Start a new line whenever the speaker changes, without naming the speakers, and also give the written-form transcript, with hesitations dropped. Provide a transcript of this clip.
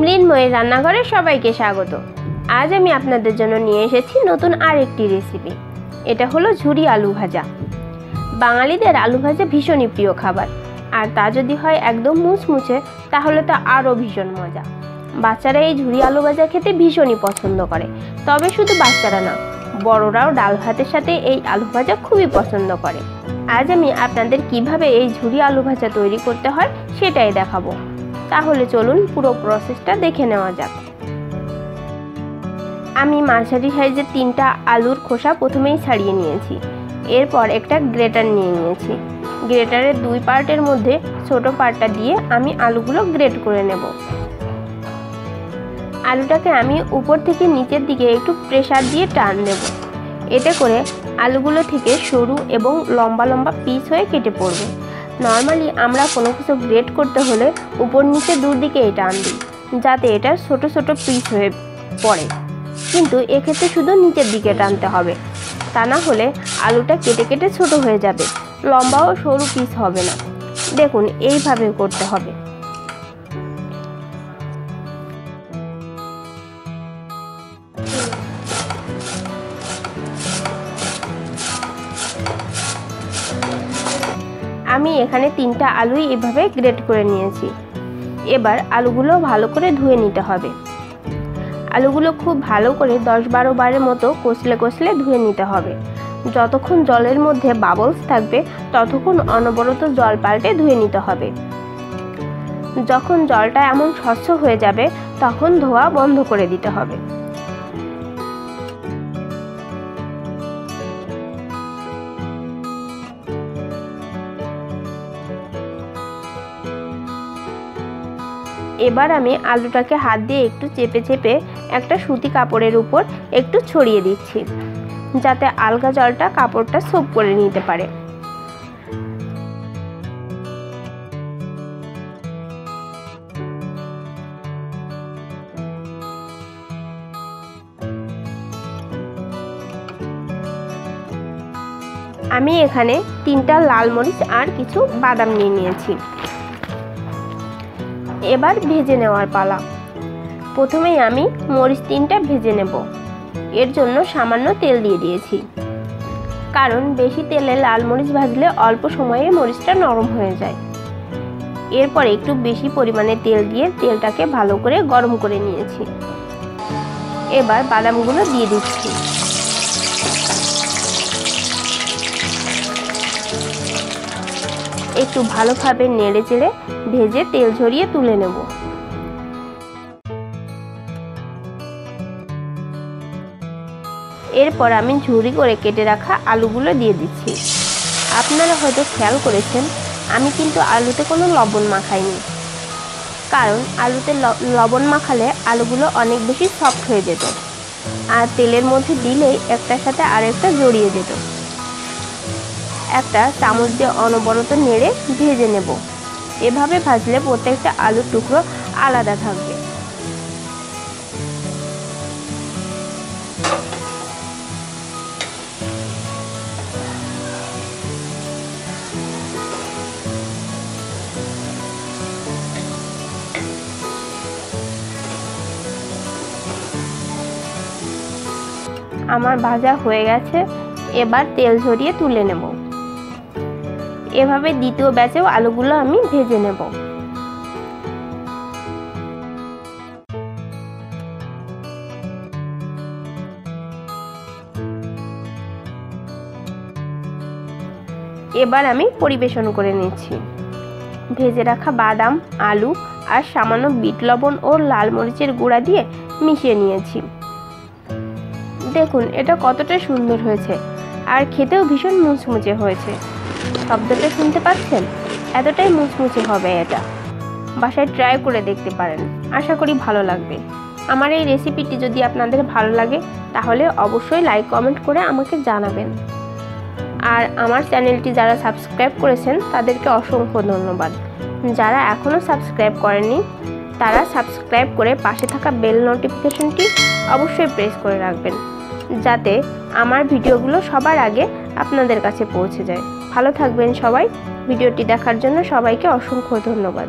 মৃন্ময়ের রান্নাঘরে সবাইকে স্বাগত। আজ আমি আপনাদের জন্য নিয়ে এসেছি নতুন আরেকটি রেসিপি। এটা হলো ঝুরি আলু ভাজা। বাঙালিদের আলু ভাজা ভীষণই প্রিয় খাবার, আর তা যদি হয় একদম মুচমুচে তাহলে তো আরও ভীষণ মজা। বাচ্চারা এই ঝুরি আলু ভাজা খেতে ভীষণই পছন্দ করে। তবে শুধু বাচ্চারা না, বড়রাও ডাল ভাতের সাথে এই আলু ভাজা খুবই পছন্দ করে। আজ আমি আপনাদের কিভাবে এই ঝুরি আলু ভাজা তৈরি করতে হয় সেটাই দেখাবো। তাহলে চলুন পুরো প্রসেসটা দেখে নেওয়া যাক। আমি মাঝারি সাইজের 3টা আলুর খোসা প্রথমেই ছাড়িয়ে নিয়েছি। এরপর একটা গ্রেটার নিয়ে নিয়েছি। গ্রেটারের 2 পার্টের মধ্যে ছোট পার্টটা দিয়ে আমি আলুগুলো গ্রেট করে নেব। আলুটাকে আমি উপর থেকে নিচের দিকে একটু প্রেসার দিয়ে টান দেব। এতে করে আলুগুলো থেকে সরু এবং লম্বা লম্বা পিস হয়ে কেটে পড়বে। নর্মালি আমরা কোনো কিছু গ্রেট করতে হলে উপর নিচে দুদিকেই টান দিই, যাতে এটা ছোট ছোট পিস হয়ে পড়ে। কিন্তু এক্ষেত্রে শুধু নিচের দিকে টানতে হবে, তা না হলে আলুটা কেটে কেটে ছোট হয়ে যাবে, লম্বা ও সরু পিস হবে না। দেখুন, এইভাবে করতে হবে। আমি এখানে 3টা আলুই এভাবে গ্রেট করে নিয়েছি। এবার আলুগুলো ভালো করে ধুয়ে নিতে হবে। আলুগুলো খুব ভালো করে 10-12 বারের মতো কষলে কষলে ধুয়ে নিতে হবে। যতক্ষণ জলের মধ্যে বাবলস থাকবে ততক্ষণ অনবরত জল পাল্টে ধুয়ে নিতে হবে। যখন জলটা এমন স্বচ্ছ হয়ে যাবে তখন ধোয়া বন্ধ করে দিতে হবে। এবার আমি আলুটাকে হাত দিয়ে একটু চেপে চেপে একটা সুতি কাপড়ের উপর একটু ছড়িয়ে দিচ্ছি, যাতে আলগা জলটা কাপড়টা সোপ করে নিতে পারে। আমি এখানে 3টা লাল মরিচ আর কিছু বাদাম নিয়ে নিয়েছি। এবার ভেজে নেওয়ার পালা। প্রথমেই আমি মরিচ 3টা ভেজে নেব। এর জন্য সামান্য তেল দিয়ে দিয়েছি, কারণ বেশি তেলে লাল মরিচ ভাজলে অল্প সময়ে মরিচটা নরম হয়ে যায়। এরপর একটু বেশি পরিমাণে তেল দিয়ে তেলটাকে ভালো করে গরম করে নিয়েছি। এবার বাদামগুলো দিয়ে দিচ্ছি। একটু ভালোভাবে নেড়ে চেড়ে ভেজে তেল ঝরিয়ে তুলে নেব। এরপর আমি ঝুরি করে কেটে রাখা আলুগুলো দিয়ে দিচ্ছি। আপনারা হয়তো খেয়াল করেছেন, আমি কিন্তু আলুতে কোনো লবণ মাখাইনি, কারণ আলুতে লবণ মাখালে আলুগুলো অনেক বেশি সফট হয়ে যেত, আর তেলের মধ্যে দিলেই একটার সাথে আরেকটা জড়িয়ে যেত। একটা চামচ দিয়ে অনবরত নেড়ে ভেজে নেব। এভাবে ভাজলে প্রত্যেকটা আলুর টুকরো আলাদা থাকবে। আমার ভাজা হয়ে গেছে। এবার তেল ঝরিয়ে তুলে নেব। এভাবে দ্বিতীয় ব্যাচেও আলুগুলো আমি ভেজে নেব। এবার আমি পরিবেশন করে নিচ্ছি। ভেজে রাখা বাদাম, আলু আর সামান্য বিট লবণ ও লাল মরিচের গুঁড়া দিয়ে মিশিয়ে নিয়েছি। দেখুন এটা কতটা সুন্দর হয়েছে, আর খেতেও ভীষণ মুচমুচে হয়েছে। শব্দটা শুনতে পাচ্ছেন? এতটাই মুচমুচে হবে এটা। বাসায় ট্রাই করে দেখতে পারেন, আশা করি ভালো লাগবে। আমার এই রেসিপিটি যদি আপনাদের ভালো লাগে তাহলে অবশ্যই লাইক কমেন্ট করে আমাকে জানাবেন। আর আমার চ্যানেলটি যারা সাবস্ক্রাইব করেছেন তাদেরকে অসংখ্য ধন্যবাদ। যারা এখনও সাবস্ক্রাইব করেননি তারা সাবস্ক্রাইব করে পাশে থাকা বেল নোটিফিকেশনটি অবশ্যই প্রেস করে রাখবেন, যাতে আমার ভিডিওগুলো সবার আগে আপনাদের কাছে পৌঁছে যায়। ভালো থাকবেন সবাই। ভিডিওটি দেখার জন্য সবাইকে অসংখ্য ধন্যবাদ।